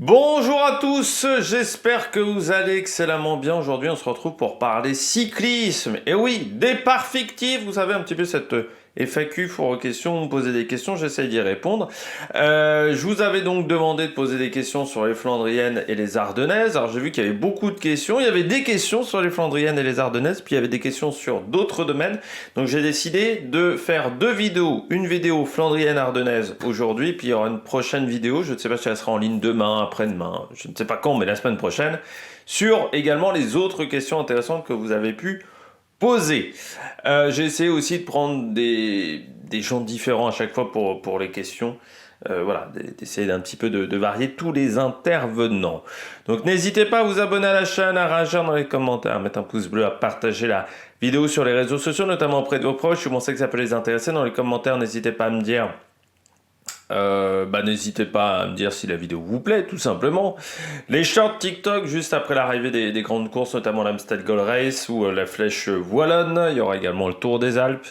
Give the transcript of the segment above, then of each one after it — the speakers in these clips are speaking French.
Bonjour à tous, j'espère que vous allez excellemment bien. Aujourd'hui, on se retrouve pour parler cyclisme. Et oui, départ fictif, vous savez un petit peu cette FAQ, foire aux questions, vous me posez des questions, j'essaye d'y répondre. Je vous avais donc demandé de poser des questions sur les Flandriennes et les Ardennaises. Alors j'ai vu qu'il y avait beaucoup de questions, il y avait des questions sur les Flandriennes et les Ardennaises, puis il y avait des questions sur d'autres domaines. Donc j'ai décidé de faire deux vidéos, une vidéo Flandrienne-Ardennaise aujourd'hui, puis il y aura une prochaine vidéo, je ne sais pas si elle sera en ligne demain, après-demain, je ne sais pas quand, mais la semaine prochaine, sur également les autres questions intéressantes que vous avez pu poser. J'ai essayé aussi de prendre des gens différents à chaque fois pour les questions. Voilà, d'essayer d'un petit peu de varier tous les intervenants. Donc n'hésitez pas à vous abonner à la chaîne, à réagir dans les commentaires, à mettre un pouce bleu, à partager la vidéo sur les réseaux sociaux, notamment auprès de vos proches. Si vous pensez que ça peut les intéresser, dans les commentaires, n'hésitez pas à me dire. N'hésitez pas à me dire si la vidéo vous plaît, tout simplement. Les shorts TikTok, juste après l'arrivée des grandes courses, notamment l'Amstel Gold Race ou la Flèche Wallonne. Il y aura également le Tour des Alpes.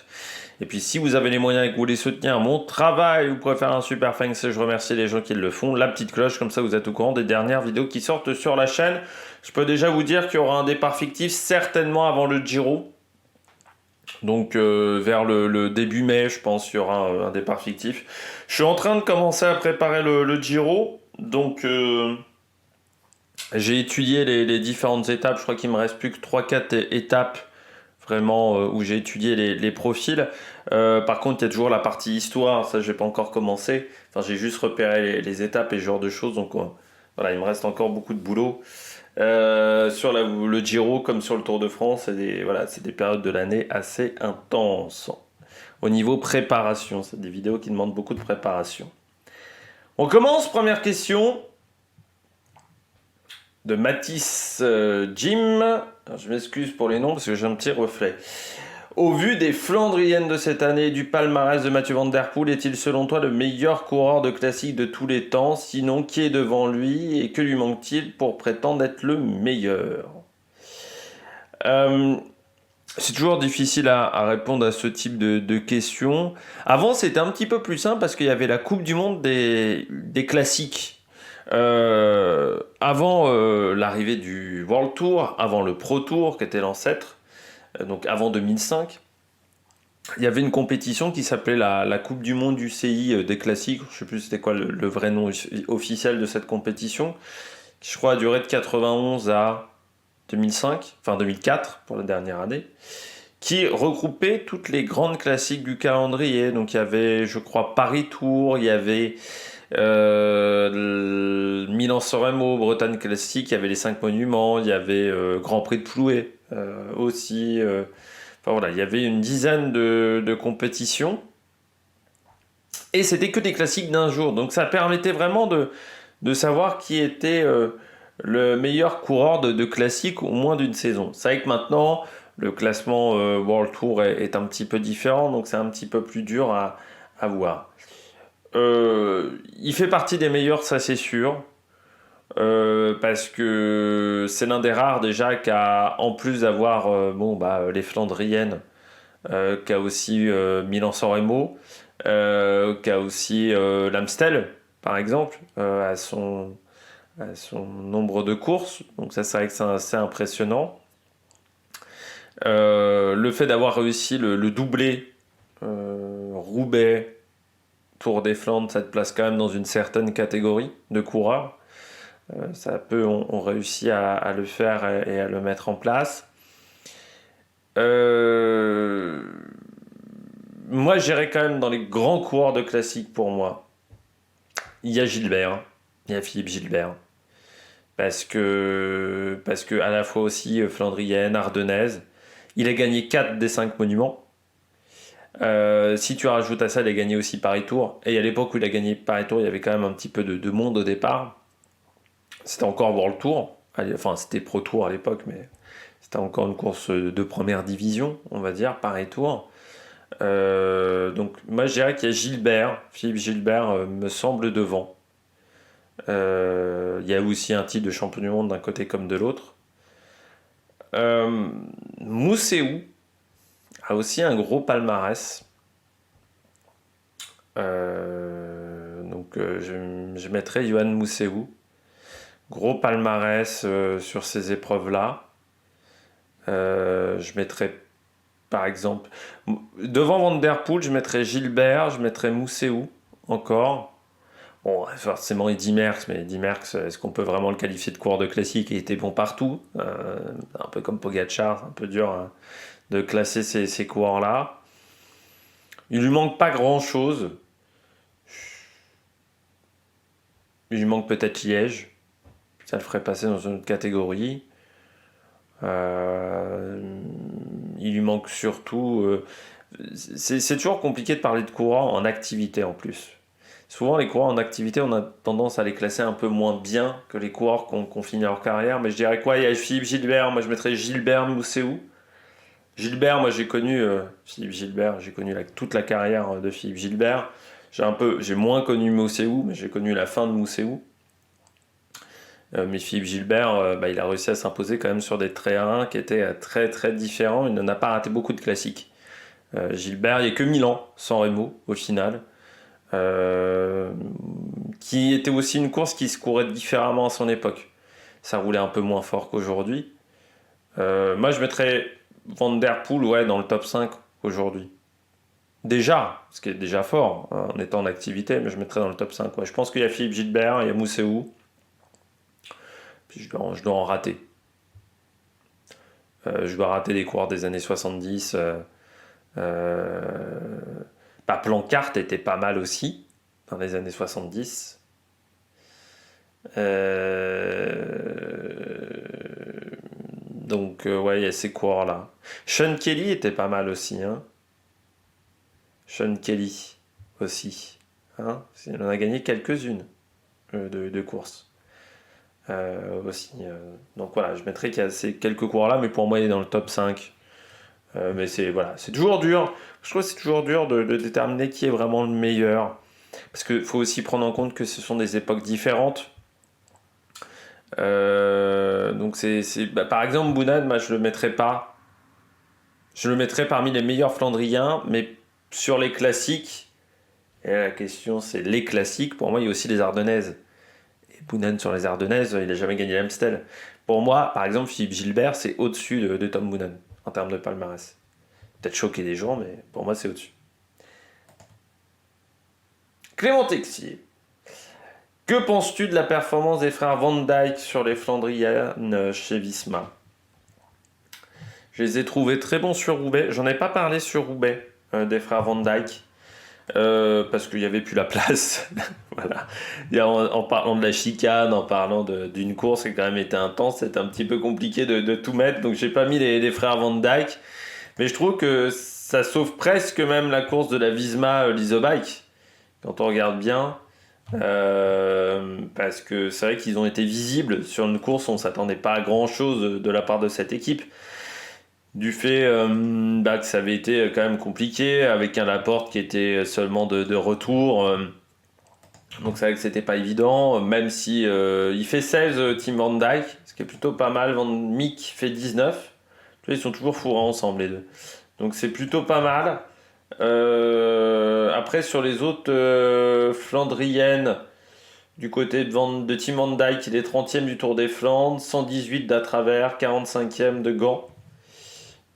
Et puis si vous avez les moyens et que vous voulez soutenir mon travail, vous pouvez faire un super thanks, je remercie les gens qui le font. La petite cloche, comme ça vous êtes au courant des dernières vidéos qui sortent sur la chaîne. Je peux déjà vous dire qu'il y aura un départ fictif certainement avant le Giro. Donc vers le début mai, je pense, il y aura un départ fictif. Je suis en train de commencer à préparer le Giro. Donc j'ai étudié les différentes étapes. Je crois qu'il me reste plus que 3-4 étapes vraiment où j'ai étudié les profils. Par contre, il y a toujours la partie histoire. Ça, je n'ai pas encore commencé. Enfin, j'ai juste repéré les étapes et ce genre de choses. Donc voilà, il me reste encore beaucoup de boulot. Sur le Giro comme sur le Tour de France, c'est des périodes de l'année assez intenses. Au niveau préparation, c'est des vidéos qui demandent beaucoup de préparation. On commence, première question de Mathis Jim. Alors, je m'excuse pour les noms parce que j'ai un petit reflet. Au vu des Flandriennes de cette année et du palmarès de Mathieu Van Der Poel, est-il selon toi le meilleur coureur de classique de tous les temps? Sinon, qui est devant lui et que lui manque-t-il pour prétendre être le meilleur? C'est toujours difficile à répondre à ce type de questions. Avant, c'était un petit peu plus simple parce qu'il y avait la Coupe du Monde des classiques. Avant l'arrivée du World Tour, avant le Pro Tour qui était l'ancêtre, donc avant 2005, il y avait une compétition qui s'appelait la Coupe du Monde UCI des classiques. Je ne sais plus c'était quoi le vrai nom officiel de cette compétition, qui je crois a duré de 91 à 2005, enfin 2004 pour la dernière année, qui regroupait toutes les grandes classiques du calendrier. Donc il y avait, je crois, Paris-Tour, il y avait Milan-San Remo, Bretagne classique, il y avait les 5 monuments, il y avait Grand Prix de Plouay aussi. Enfin voilà, il y avait une dizaine de compétitions. Et c'était que des classiques d'un jour. Donc ça permettait vraiment de savoir qui était le meilleur coureur de classique au moins d'une saison. C'est vrai que maintenant, le classement World Tour est un petit peu différent, donc c'est un petit peu plus dur à voir. Il fait partie des meilleurs, ça c'est sûr. Parce que c'est l'un des rares déjà en plus d'avoir les Flandriennes, qui a aussi Milan-San Remo, qui a aussi l'Amstel, par exemple, à son nombre de courses. Donc ça, c'est vrai que c'est assez impressionnant. Le fait d'avoir réussi le doublé Roubaix, Tour des Flandres, ça te place quand même dans une certaine catégorie de coureurs. Ça peut, on réussit à le faire et à le mettre en place. Moi, j'irais quand même dans les grands coureurs de classique pour moi. Il y a Gilbert, il y a Philippe Gilbert. Parce que à la fois aussi flandrienne, ardennaise. Il a gagné 4 des 5 monuments. Si tu rajoutes à ça, il a gagné aussi Paris-Tour. Et à l'époque où il a gagné Paris-Tour, il y avait quand même un petit peu de monde au départ. C'était encore World Tour. Enfin, c'était Pro Tour à l'époque, mais c'était encore une course de première division, on va dire, Paris-Tour. Donc, moi, je dirais qu'il y a Gilbert. Philippe Gilbert me semble devant. Il y a aussi un titre de champion du monde d'un côté comme de l'autre. Mousseau a aussi un gros palmarès. Je mettrais Johan Mousseau. Gros palmarès sur ces épreuves-là. Je mettrais, par exemple, devant Van Der Poel, je mettrais Gilbert, je mettrais Mousseau encore. Bon, forcément Eddy Merckx, mais Eddy Merckx, est-ce qu'on peut vraiment le qualifier de coureur de classique? Il était bon partout, un peu comme Pogacar, c'est un peu dur hein, de classer ces coureurs-là. Il lui manque pas grand-chose. Il lui manque peut-être Liège, ça le ferait passer dans une autre catégorie. Il lui manque surtout... c'est toujours compliqué de parler de coureurs en activité en plus. Souvent, les coureurs en activité, on a tendance à les classer un peu moins bien que les coureurs qu'on finit leur carrière. Mais je dirais quoi? Il y a Philippe Gilbert, moi je mettrais Gilbert Mousseau. Gilbert, moi j'ai connu Philippe Gilbert, j'ai connu toute la carrière de Philippe Gilbert. J'ai moins connu Mousseau, mais j'ai connu la fin de Mousseau. Mais Philippe Gilbert, il a réussi à s'imposer quand même sur des terrains qui étaient très très différents. Il n'en a pas raté beaucoup de classiques. Gilbert, il n'y a que Milan, San Remo au final. Qui était aussi une course qui se courait différemment à son époque. Ça roulait un peu moins fort qu'aujourd'hui. Moi, je mettrais Van Der Poel dans le top 5 aujourd'hui. Déjà, ce qui est déjà fort hein, en étant en activité, mais je mettrais dans le top 5. Ouais. Je pense qu'il y a Philippe Gilbert, il y a Mousseau. Puis je dois en rater. Je dois rater des coureurs des années 70. Plancart était pas mal aussi dans les années 70. Donc, il y a ces coureurs-là. Sean Kelly était pas mal aussi. Hein. Sean Kelly aussi. Hein. Il en a gagné quelques-unes de courses. Aussi. Donc voilà, je mettrais qu'il y a ces quelques coureurs-là, mais pour moi, il est dans le top 5. Mais c'est toujours dur. Je trouve que c'est toujours dur de déterminer qui est vraiment le meilleur. Parce qu'il faut aussi prendre en compte que ce sont des époques différentes. Donc par exemple, Boonen, moi je le mettrais pas. Je le mettrais parmi les meilleurs Flandriens, mais sur les classiques. Et la question c'est les classiques. Pour moi, il y a aussi les Ardennaises. Et Boonen sur les Ardennaises, il n'a jamais gagné l'Amstel. Pour moi, par exemple, Philippe Gilbert, c'est au-dessus de Tom Boonen en termes de palmarès. Peut-être choquer des gens, mais pour moi, c'est au-dessus. Clément Texier. Que penses-tu de la performance des frères Van Dijk sur les Flandriennes chez Visma? Je les ai trouvés très bons sur Roubaix. J'en ai pas parlé sur Roubaix des frères Van Dijk. Parce qu'il n'y avait plus la place. Voilà. En parlant de la chicane, en parlant d'une course qui a quand même été intense, c'était un petit peu compliqué de tout mettre. Donc j'ai pas mis les frères Van Dijk. Mais je trouve que ça sauve presque même la course de la Visma Lisobike. Quand on regarde bien. Parce que c'est vrai qu'ils ont été visibles sur une course, on ne s'attendait pas à grand chose de la part de cette équipe du fait que ça avait été quand même compliqué avec un Laporte qui était seulement de retour donc c'est vrai que c'était pas évident même si il fait 16 Tim Van Dijk, ce qui est plutôt pas mal. Van Mick fait 19, ils sont toujours fourrants ensemble les deux, donc c'est plutôt pas mal. Après sur les autres Flandriennes, du côté de Tim Van Dijk, il est 30e du Tour des Flandres, 118 d'à travers, 45e de Gand.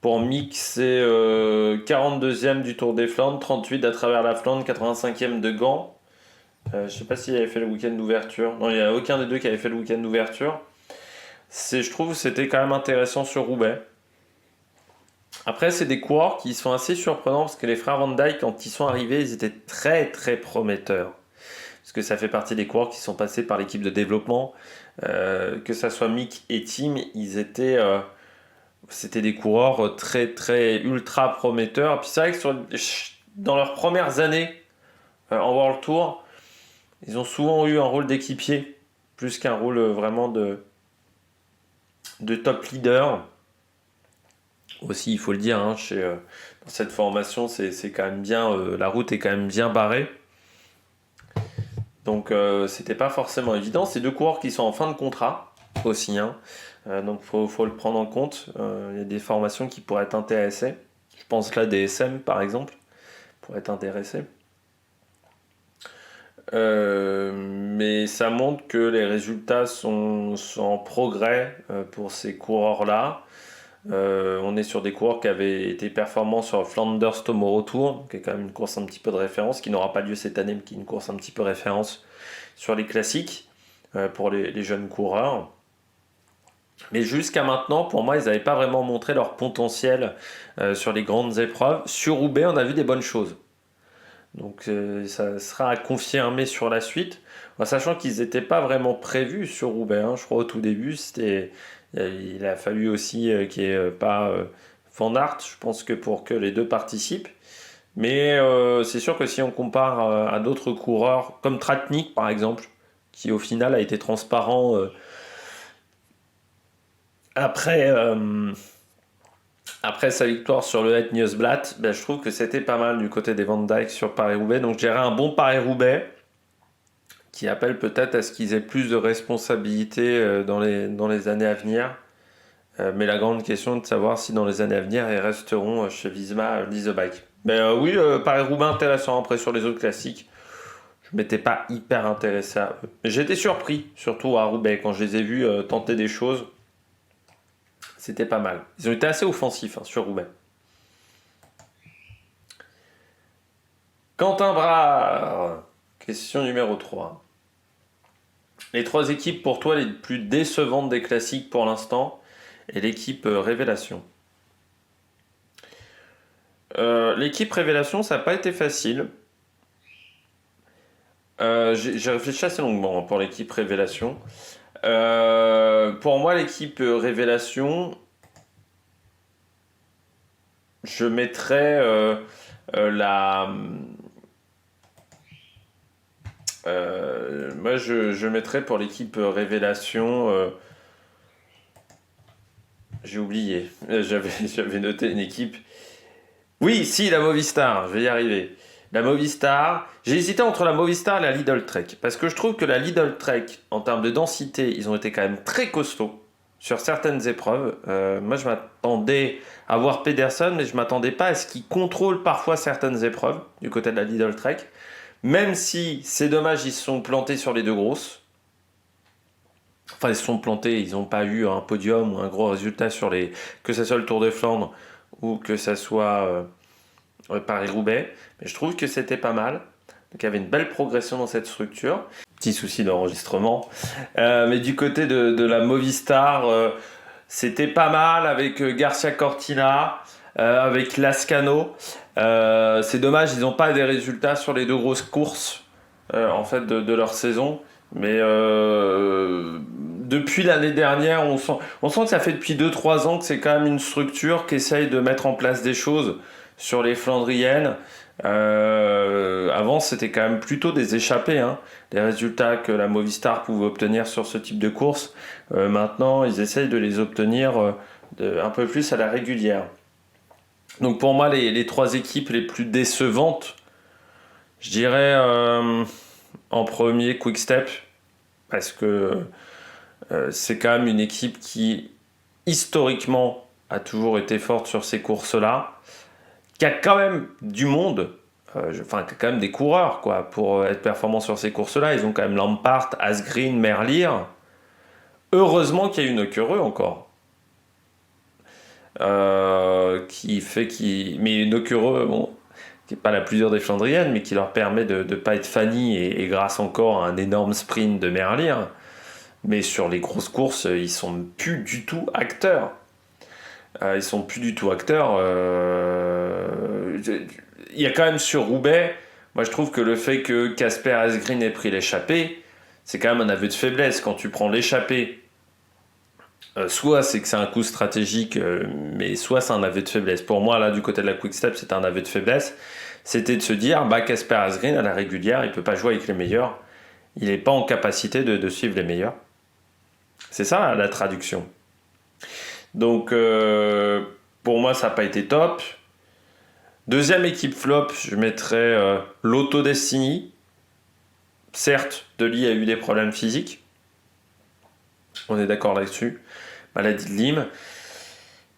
Pour Mick, c'est 42e du Tour des Flandres, 38 d'à travers la Flandre, 85e de Gand. Je sais pas s'il avait fait le week-end d'ouverture. Non, il n'y a aucun des deux qui avait fait le week-end d'ouverture. Je trouve que c'était quand même intéressant sur Roubaix. Après, c'est des coureurs qui sont assez surprenants parce que les frères Van Dijk, quand ils sont arrivés, ils étaient très très prometteurs. Parce que ça fait partie des coureurs qui sont passés par l'équipe de développement. Que ça soit Mick et Tim, c'était des coureurs très très ultra prometteurs. Puis c'est vrai que dans leurs premières années en World Tour, ils ont souvent eu un rôle d'équipier plus qu'un rôle vraiment de top leader. Aussi, il faut le dire, hein, dans cette formation, c'est quand même bien, la route est quand même bien barrée. Donc, c'était pas forcément évident. C'est deux coureurs qui sont en fin de contrat aussi, hein. Donc faut le prendre en compte. Il y a des formations qui pourraient être intéressées. Je pense là des SM par exemple pourraient être intéressées. Mais ça montre que les résultats sont en progrès pour ces coureurs-là. On est sur des coureurs qui avaient été performants sur le Flanders Tomorrow Tour, qui est quand même une course un petit peu de référence, qui n'aura pas lieu cette année, mais qui est une course un petit peu référence sur les classiques pour les jeunes coureurs. Mais jusqu'à maintenant, pour moi, ils n'avaient pas vraiment montré leur potentiel sur les grandes épreuves. Sur Roubaix, on a vu des bonnes choses. Donc ça sera à confirmer sur la suite. Sachant qu'ils n'étaient pas vraiment prévus sur Roubaix, hein. Je crois au tout début, il a fallu aussi qu'il n'y ait pas Van Aert, je pense que pour que les deux participent. Mais c'est sûr que si on compare à d'autres coureurs, comme Tratnik par exemple, qui au final a été transparent après, après sa victoire sur le Het Nieuwsblad, ben, je trouve que c'était pas mal du côté des Van Dijk sur Paris-Roubaix. Donc je dirais un bon Paris-Roubaix qui appelle peut-être à ce qu'ils aient plus de responsabilités dans les années à venir. Mais la grande question est de savoir si dans les années à venir, ils resteront chez Visma Lease the Bike. Mais oui, Paris-Roubaix intéressant. Après, sur les autres classiques, je ne m'étais pas hyper intéressé à eux. J'ai été surpris, surtout à Roubaix, quand je les ai vus tenter des choses. C'était pas mal. Ils ont été assez offensifs sur Roubaix. Quentin Brard, question numéro 3. Les 3 équipes pour toi les plus décevantes des classiques pour l'instant et l'équipe Révélation. L'équipe Révélation, ça n'a pas été facile. J'ai réfléchi assez longuement pour l'équipe Révélation. Pour moi, l'équipe Révélation, je mettrais moi, je mettrais pour l'équipe Révélation. J'ai oublié. J'avais noté une équipe. Oui, si, la Movistar. Je vais y arriver. La Movistar. J'ai hésité entre la Movistar et la Lidl Trek. Parce que je trouve que la Lidl Trek, en termes de densité, ils ont été quand même très costauds sur certaines épreuves. Moi, je m'attendais à voir Pedersen, mais je m'attendais pas à ce qu'ils contrôlent parfois certaines épreuves du côté de la Lidl Trek. Même si, c'est dommage, ils se sont plantés sur les 2 grosses. Enfin, ils se sont plantés, ils n'ont pas eu un podium ou un gros résultat sur les... Que ce soit le Tour de Flandre ou que ce soit Paris-Roubaix. Mais je trouve que c'était pas mal. Donc il y avait une belle progression dans cette structure. Petit souci d'enregistrement. Mais du côté de la Movistar, c'était pas mal avec Garcia Cortina, avec Lascano. C'est dommage, ils n'ont pas des résultats sur les 2 grosses courses en fait de leur saison. Mais depuis l'année dernière, on sent que ça fait depuis 2-3 ans que c'est quand même une structure qui essaye de mettre en place des choses sur les Flandriennes. Avant, c'était quand même plutôt des échappées, hein, les résultats que la Movistar pouvait obtenir sur ce type de course. Maintenant, ils essayent de les obtenir un peu plus à la régulière. Donc pour moi, les 3 équipes les plus décevantes, je dirais en premier Quick-Step, parce que c'est quand même une équipe qui, historiquement, a toujours été forte sur ces courses-là, qui a quand même du monde, qui a quand même des coureurs quoi, pour être performant sur ces courses-là. Ils ont quand même Lampart, Asgreen, Merlier. Heureusement qu'il y a eu Nocureux encore. Mais Nocureux, bon, qui n'est pas la plus dure des Flandriennes, mais qui leur permet de ne pas être Fanny et grâce encore à un énorme sprint de Merlier. Mais sur les grosses courses, ils sont plus du tout acteurs. Ils sont plus du tout acteurs. Il y a quand même sur Roubaix, moi je trouve que le fait que Casper Asgreen ait pris l'échappée, c'est quand même un aveu de faiblesse. Quand tu prends l'échappée, soit c'est que c'est un coup stratégique, mais soit c'est un aveu de faiblesse. Pour moi, là, du côté de la Quick-Step, c'était un aveu de faiblesse. C'était de se dire, Casper Asgreen, à la régulière, il ne peut pas jouer avec les meilleurs. Il n'est pas en capacité de suivre les meilleurs. C'est ça la traduction. Donc, pour moi, ça n'a pas été top. Deuxième équipe flop, je mettrais l'Auto Destiny. Certes, Dely a eu des problèmes physiques. On est d'accord là-dessus. Maladie de Lyme.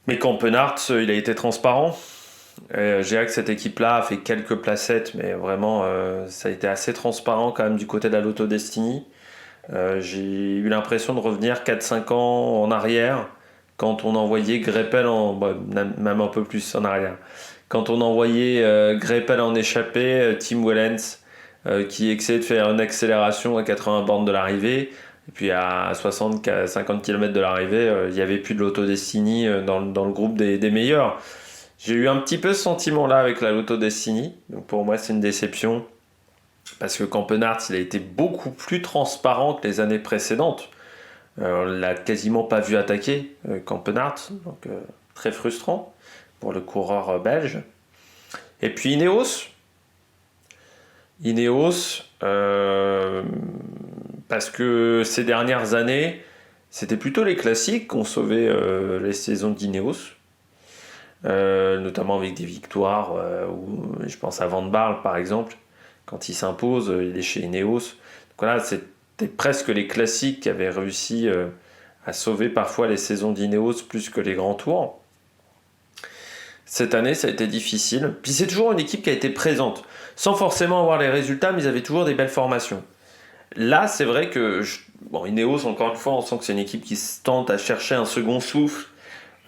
Mais Campenart, il a été transparent. que cette équipe-là a fait quelques placettes, mais vraiment, ça a été assez transparent quand même du côté de la Lotto Destiny. J'ai eu l'impression de revenir 4-5 ans en arrière, quand on envoyait Greipel même un peu plus en arrière. Quand on envoyait Greipel en échappée, Tim Wellens, qui essayait de faire une accélération à 80 bornes de l'arrivée, et puis à 60-50 km de l'arrivée, il n'y avait plus de Lotto Destiny dans le groupe des meilleurs. J'ai eu un petit peu ce sentiment-là avec la Lotto Destiny, donc pour moi c'est une déception, parce que Campenard, il a été beaucoup plus transparent que les années précédentes. On l'a quasiment pas vu attaquer, Campenard, donc très frustrant pour le coureur belge. Et puis Ineos, parce que ces dernières années, c'était plutôt les classiques qui ont sauvé les saisons d'Ineos, notamment avec des victoires, je pense à Van Baarle par exemple, quand il s'impose, il est chez Ineos. Donc voilà, c'était presque les classiques qui avaient réussi à sauver parfois les saisons d'Ineos plus que les grands tours. Cette année, ça a été difficile. Puis c'est toujours une équipe qui a été présente, sans forcément avoir les résultats, mais ils avaient toujours des belles formations. Là, c'est vrai que Ineos, encore une fois, on sent que c'est une équipe qui se tente à chercher un second souffle,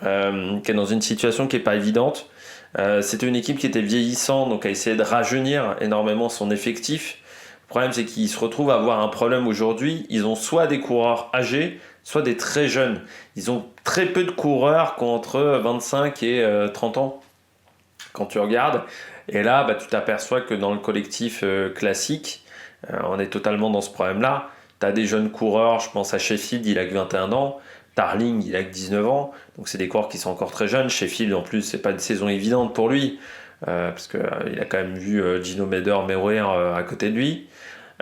qui est dans une situation qui n'est pas évidente. C'était une équipe qui était vieillissante, donc a essayé de rajeunir énormément son effectif. Le problème, c'est qu'ils se retrouvent à avoir un problème aujourd'hui. Ils ont soit des coureurs âgés, soit des très jeunes. Ils ont très peu de coureurs qui ont entre 25 et 30 ans, quand tu regardes. Et là, tu t'aperçois que dans le collectif classique, on est totalement dans ce problème-là. Tu as des jeunes coureurs, je pense à Sheffield, il a que 21 ans. Tarling, il a que 19 ans. Donc c'est des coureurs qui sont encore très jeunes. Sheffield, en plus, c'est pas une saison évidente pour lui, parce qu'il a quand même vu Gino Meder à côté de lui.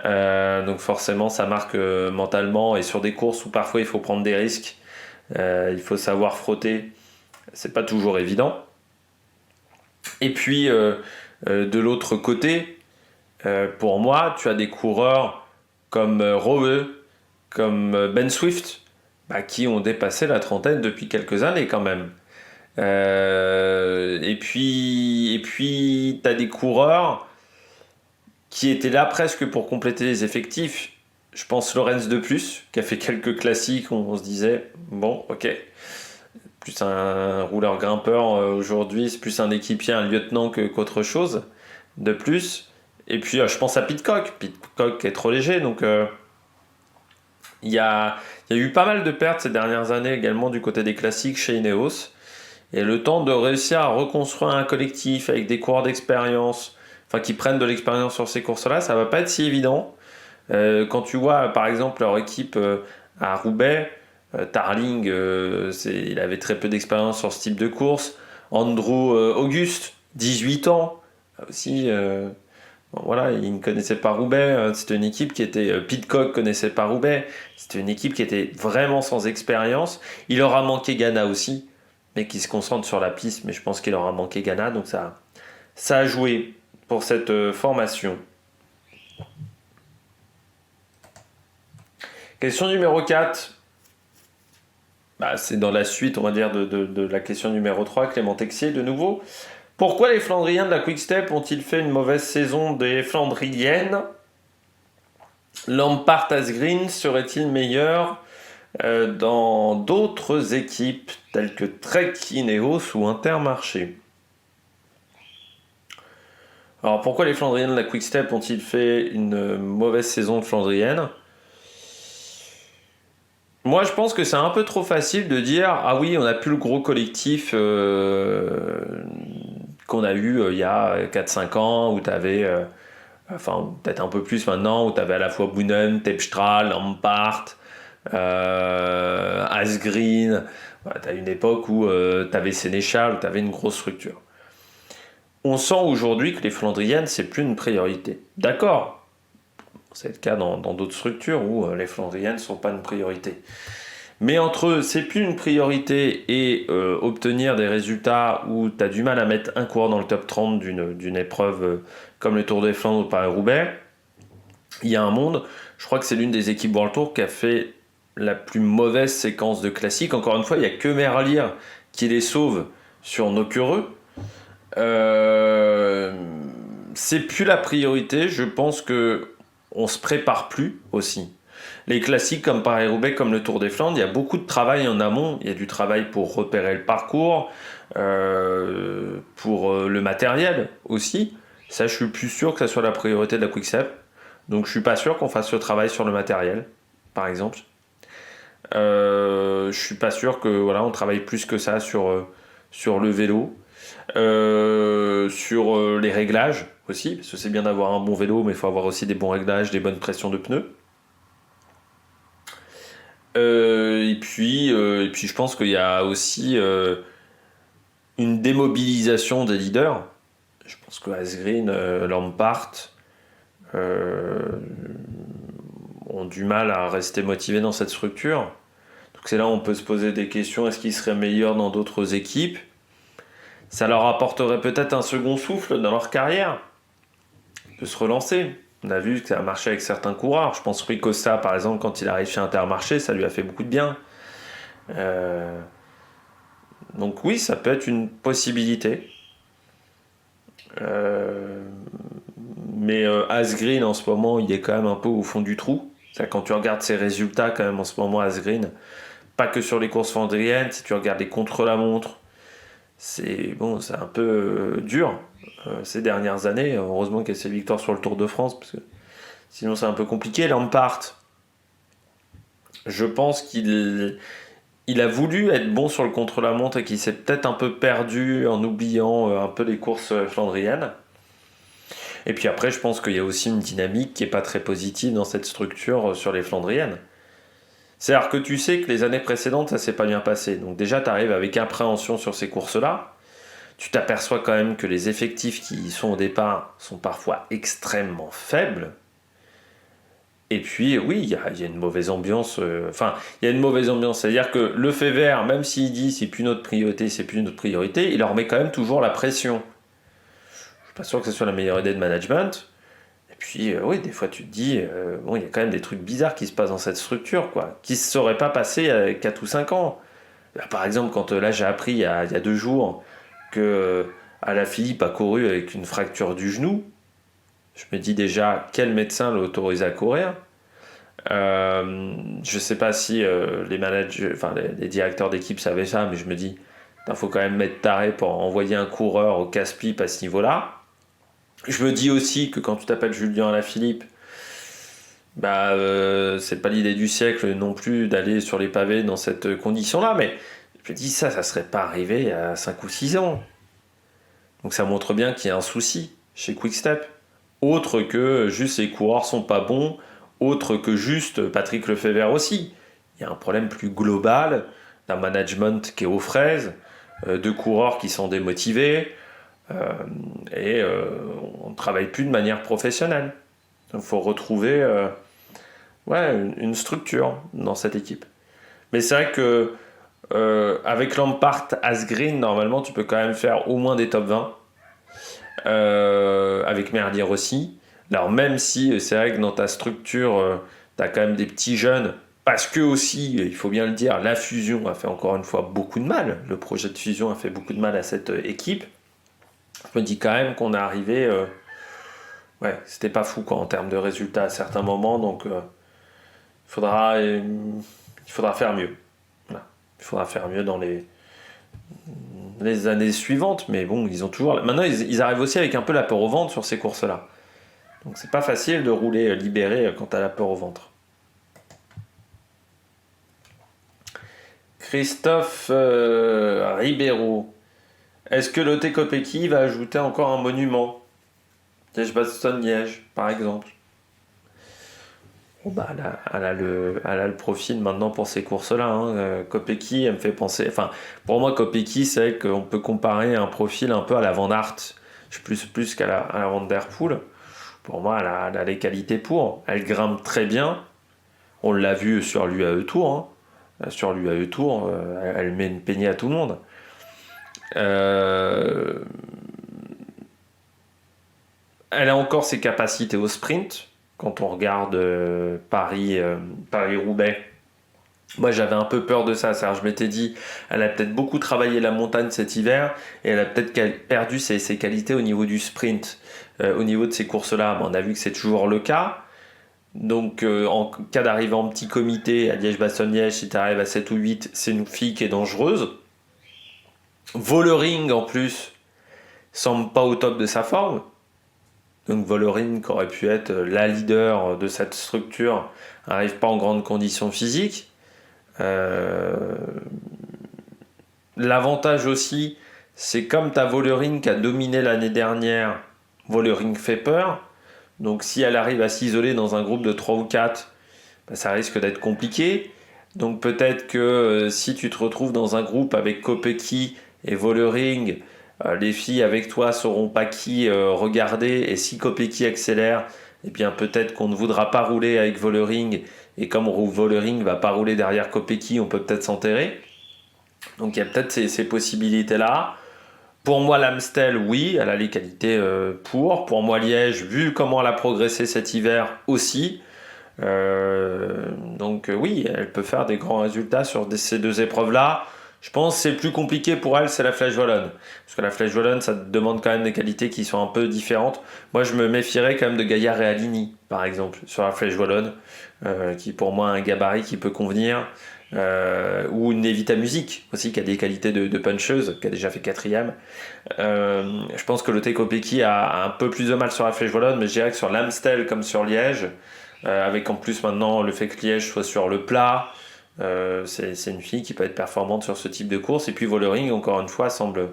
Donc forcément, ça marque mentalement, et sur des courses où parfois il faut prendre des risques, il faut savoir frotter. C'est pas toujours évident. Et puis, de l'autre côté, pour moi, tu as des coureurs comme Rowe, comme Ben Swift, qui ont dépassé la trentaine depuis quelques années quand même. Et puis tu as des coureurs qui étaient là presque pour compléter les effectifs. Je pense Lorenz de Plus, qui a fait quelques classiques où on se disait, bon, ok, plus un rouleur grimpeur aujourd'hui, c'est plus un équipier, un lieutenant qu'autre chose de plus. Et puis je pense à Pidcock qui est trop léger, donc il y a eu pas mal de pertes ces dernières années également du côté des classiques chez Ineos. Et le temps de réussir à reconstruire un collectif avec des coureurs d'expérience, qui prennent de l'expérience sur ces courses-là, ça va pas être si évident. Quand tu vois par exemple leur équipe à Roubaix, Tarling, il avait très peu d'expérience sur ce type de course. Andrew Auguste, 18 ans, aussi, il ne connaissait pas Roubaix. C'était une équipe qui était... Pidcock connaissait pas Roubaix. C'était une équipe qui était vraiment sans expérience. Il aura manqué Ghana aussi, mais qui se concentre sur la piste. Mais je pense qu'il aura manqué Ghana, donc ça a joué pour cette formation. Question numéro 4. C'est dans la suite, on va dire, de la question numéro 3, Clément Texier, de nouveau. Pourquoi les Flandriens de la Quick-Step ont-ils fait une mauvaise saison des Flandriennes ? Lampart Asgreen serait-il meilleur dans d'autres équipes telles que Trek, Ineos ou Intermarché ? Alors pourquoi les Flandriennes de la Quick-Step ont-ils fait une mauvaise saison de Flandrienne ? Moi, je pense que c'est un peu trop facile de dire « Ah oui, on n'a plus le gros collectif qu'on a eu il y a 4-5 ans, où tu avais, peut-être un peu plus maintenant, où tu avais à la fois Boonen, Terpstra, Lampart, Asgreen. » Tu as une époque où tu avais Sénéchal, où tu avais une grosse structure. On sent aujourd'hui que les Flandriennes, c'est plus une priorité. D'accord. C'est le cas dans d'autres structures où les Flandriennes ne sont pas une priorité. Mais entre eux, c'est plus une priorité et obtenir des résultats où tu as du mal à mettre un coureur dans le top 30 d'une épreuve comme le Tour des Flandres ou Paris-Roubaix, il y a un monde. Je crois que c'est l'une des équipes World Tour qui a fait la plus mauvaise séquence de classiques. Encore une fois, il n'y a que Merlier qui les sauve sur Nocureux. Euh, c'est plus la priorité. Je pense que on se prépare plus aussi. Les classiques comme Paris-Roubaix, comme le Tour des Flandres, il y a beaucoup de travail en amont. Il y a du travail pour repérer le parcours, pour le matériel aussi. Ça, je suis plus sûr que ça soit la priorité de la Quick-Step. Donc, je suis pas sûr qu'on fasse ce travail sur le matériel, par exemple. Je suis pas sûr que voilà, on travaille plus que ça sur le vélo, sur les réglages aussi, parce que c'est bien d'avoir un bon vélo, mais il faut avoir aussi des bons réglages, des bonnes pressions de pneus. Et puis, je pense qu'il y a aussi une démobilisation des leaders. Je pense que Asgreen, Lampart euh, ont du mal à rester motivés dans cette structure. Donc c'est là où on peut se poser des questions. Est-ce qu'ils seraient meilleurs dans d'autres équipes? Ça leur apporterait peut-être un second souffle dans leur carrière, de se relancer. On a vu que ça a marché avec certains coureurs. Je pense Rui Costa, par exemple, quand il arrive chez Intermarché, ça lui a fait beaucoup de bien. Euh, donc oui, ça peut être une possibilité. Euh, mais Asgreen, en ce moment, il est quand même un peu au fond du trou. C'est-à-dire, quand tu regardes ses résultats, quand même, en ce moment, Asgreen, pas que sur les courses flandriennes, si tu regardes les contre-la-montre, c'est bon, c'est un peu dur ces dernières années. Heureusement qu'il y a ces victoires sur le Tour de France, parce que sinon c'est un peu compliqué. Lampart, je pense qu'il a voulu être bon sur le contre-la-montre et qu'il s'est peut-être un peu perdu en oubliant un peu les courses flandriennes. Et puis après, je pense qu'il y a aussi une dynamique qui n'est pas très positive dans cette structure sur les flandriennes. C'est-à-dire que tu sais que les années précédentes, ça s'est pas bien passé. Donc déjà, tu arrives avec appréhension sur ces courses-là. Tu t'aperçois quand même que les effectifs qui y sont au départ sont parfois extrêmement faibles. Et puis, oui, il y a une mauvaise ambiance. Enfin, il y a une mauvaise ambiance. C'est-à-dire que le fait vert, même s'il dit c'est plus notre priorité, c'est plus notre priorité, il leur met quand même toujours la pression. Je suis pas sûr que ce soit la meilleure idée de management. Et puis, oui, des fois, tu te dis, bon, il y a quand même des trucs bizarres qui se passent dans cette structure, quoi, qui ne se seraient pas passés il y a 4 ou 5 ans. Là, par exemple, quand là, j'ai appris il y a 2 jours que Alaphilippe a couru avec une fracture du genou, je me dis déjà, quel médecin l'a autorisé à courir? Je ne sais pas si les managers, enfin les directeurs d'équipe savaient ça, mais je me dis, il faut quand même mettre taré pour envoyer un coureur au casse-pipe à ce niveau-là. Je me dis aussi que quand tu t'appelles Julien Alaphilippe, bah, c'est pas l'idée du siècle non plus d'aller sur les pavés dans cette condition-là, mais je me dis ça serait pas arrivé il y a 5 ou 6 ans. Donc ça montre bien qu'il y a un souci chez Quick-Step. Autre que juste les coureurs sont pas bons, autre que juste Patrick Lefebvre aussi. Il y a un problème plus global d'un management qui est aux fraises, de coureurs qui sont démotivés, et on ne travaille plus de manière professionnelle. Il faut retrouver ouais, une structure dans cette équipe. Mais c'est vrai que avec Lampart, Asgreen, normalement, tu peux quand même faire au moins des top 20. Avec Merlier aussi. Alors même si c'est vrai que dans ta structure, tu as quand même des petits jeunes, parce que aussi, il faut bien le dire, la fusion a fait encore une fois beaucoup de mal. Le projet de fusion a fait beaucoup de mal à cette équipe. Je me dis quand même qu'on est arrivé... ouais, c'était pas fou quoi, en termes de résultats à certains moments, donc il faudra faire mieux. Voilà. Il faudra faire mieux dans les années suivantes, mais bon, ils ont toujours. Maintenant, ils arrivent aussi avec un peu la peur au ventre sur ces courses-là. Donc, c'est pas facile de rouler libéré quand t'as la peur au ventre. Christophe Ribeiro. Est-ce que Lotte Kopecky va ajouter encore un monument? Liège-Bastogne-Liège, par exemple. Bon, bah, elle a le profil maintenant pour ces courses-là. Hein. Kopecky, elle me fait penser. Enfin, pour moi, Kopecky, c'est qu'on peut comparer un profil un peu à la Van Aert. Je suis plus à la Van Der Poel. Pour moi, elle a les qualités pour. Elle grimpe très bien. On l'a vu sur l'UAE Tour. Hein. Sur l'UAE Tour, elle met une peignée à tout le monde. Euh, Elle a encore ses capacités au sprint. Quand on regarde Paris-Roubaix, Moi, j'avais un peu peur de ça. C'est-à-dire, je m'étais dit, elle a peut-être beaucoup travaillé la montagne cet hiver et elle a peut-être perdu ses qualités au niveau du sprint, au niveau de ces courses-là. Mais on a vu que c'est toujours le cas. Donc, en cas d'arrivée en petit comité à Liège-Bastogne-Liège, si tu arrives à 7 ou 8, c'est une fille qui est dangereuse. Vollering, en plus, semble pas au top de sa forme. Donc, Vollering, qui aurait pu être la leader de cette structure, n'arrive pas en grande condition physique. L'avantage aussi, c'est comme ta Vollering qui a dominé l'année dernière, Vollering fait peur. Donc si elle arrive à s'isoler dans un groupe de 3 ou 4, bah, ça risque d'être compliqué. Donc peut-être que si tu te retrouves dans un groupe avec Kopecky et Vollering, les filles avec toi sauront pas qui regarder. Et si Kopecky accélère, eh bien peut-être qu'on ne voudra pas rouler avec Vollering. Et comme Vollering ne va pas rouler derrière Kopecky, on peut peut-être s'enterrer. Donc il y a peut-être ces possibilités-là. Pour moi, l'Amstel, oui, elle a les qualités pour. Pour moi, Liège, vu comment elle a progressé cet hiver aussi. Donc oui, elle peut faire des grands résultats sur ces deux épreuves-là. Je pense que c'est plus compliqué pour elle, c'est la Flèche Wallonne. Parce que la Flèche Wallonne, ça demande quand même des qualités qui sont un peu différentes. Moi, je me méfierais quand même de Gaillard et Alini, par exemple, sur la Flèche Wallonne, qui pour moi a un gabarit qui peut convenir. Ou une Evita Music aussi, qui a des qualités de puncheuse, qui a déjà fait 4ème. Je pense que le Kopecky a un peu plus de mal sur la Flèche Wallonne, mais je dirais que sur l'Amstel comme sur Liège, avec en plus maintenant le fait que Liège soit sur le plat, c'est une fille qui peut être performante sur ce type de course. Et puis Vollering, encore une fois, semble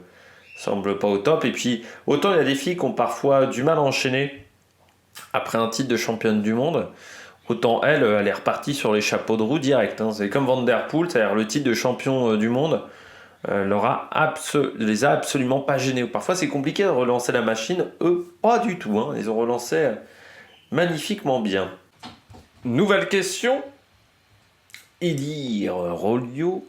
pas au top. Et puis autant il y a des filles qui ont parfois du mal à enchaîner après un titre de championne du monde, autant elle est repartie sur les chapeaux de roue direct. C'est comme Van Der Poel, c'est-à-dire le titre de champion du monde les a absolument pas gênés. Parfois c'est compliqué de relancer la machine, eux pas du tout. Ils ont relancé magnifiquement bien. Nouvelle question. Edir Rolio,